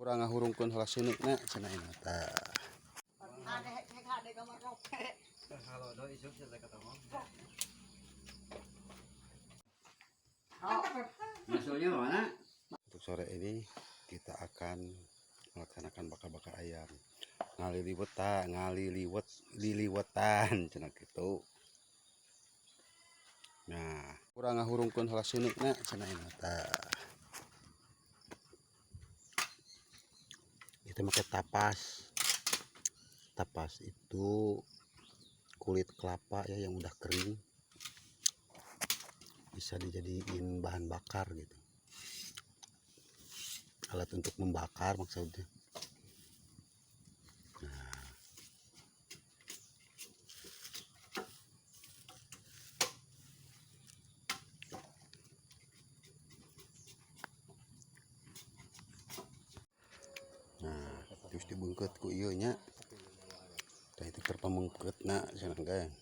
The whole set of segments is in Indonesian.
kurang ngahurungkeun heula seuneu cenah ieu tah. Maksudnya mana? Untuk sore ini kita akan melaksanakan bakar-bakar ayam. Liliwetan cenah kitu. Nah, kurang ngahurungkeun heula seuneu cenah ieu tah. Kita pakai tapas. Tapas itu kulit kelapa ya yang udah kering. Bisa dijadiin bahan bakar gitu. Alat untuk membakar maksudnya. Nah, terus dibungkut ku ieu nya. Tah itu terpamengkeutna cenah kan.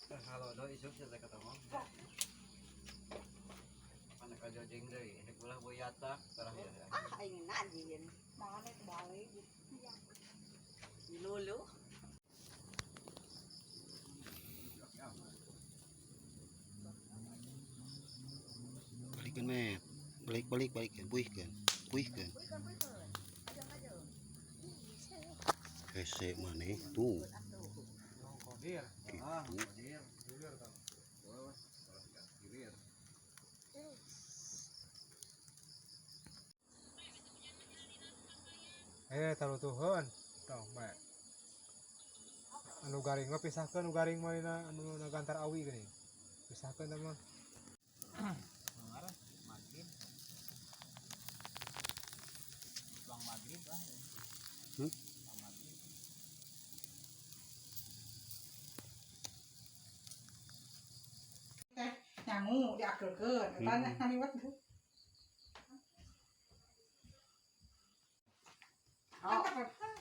Kalau do isuk saya kata mah. Mana kajojeng deui, hek ulah boyatak terakhir. Aing najieun. Mangane balik. Dilulu. Balikeun met. Balikeun, buihkeun. Hese maneh tuh. Taruh tuhun tong bae anu garing mah pisahkeun anu garing mah anu gantar awi geuning pisahkeun tah mah Maghrib. Bang maghrib lah. Nyangu diakeulkeun eta haniwat tuh.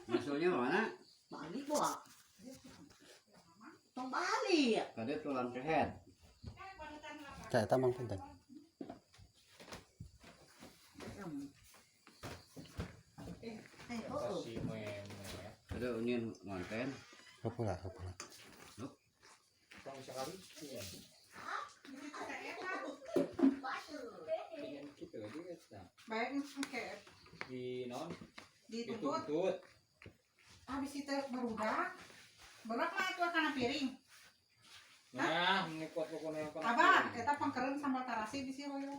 Maksudnya mana? Balik bawa. Tong balik. Kade tulang kehead. Tah eta mang punten. Kade union ngonten. Hapula. Tong sekali. Baik oke. Di non Ditutut. Habis itu barudak. Barudak mah itu kana piring. Nah, ngikut pokoknya yang Abah, eta pangkeureun sambal tarasi di sieu hoyo.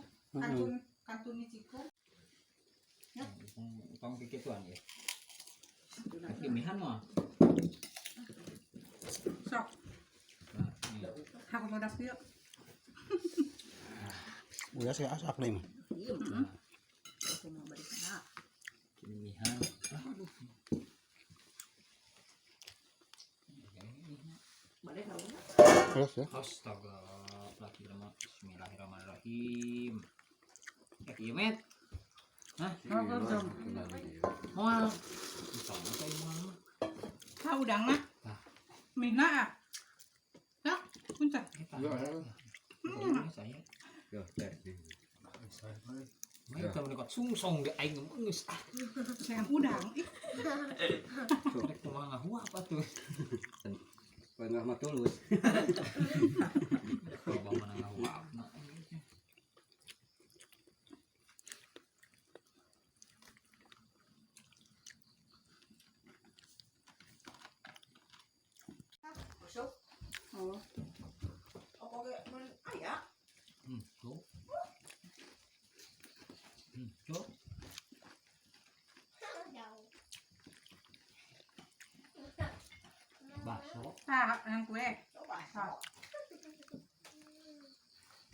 Kantun ciko. Tong kikituan ya. Kimihan mah. Sok. Aku bodas kieu. Udah saya asak deui mah. Iya. Aku mau balik sana. Kimihan. Balik mau. Terus ya. Astaga, bismillahirrahmanirrahim. Ieu met. Hah? Moal. Sama kayak moal. Ka udangna. Mina ah. Hah? Punten. Saya. Yo, teh. Mai ka menikot sungsong di aing geus ah. Sayang udang. Rek kumaha ngahua apa tuh? Pengah mah tulus. Coba mana ngahua. Masuk. Oh. Oke, mun aya. Tuh. Tuh. Bakso. Tah, yang kue. Tah.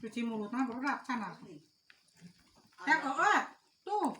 Cuci mulutnya berat sana. Ya, tuh.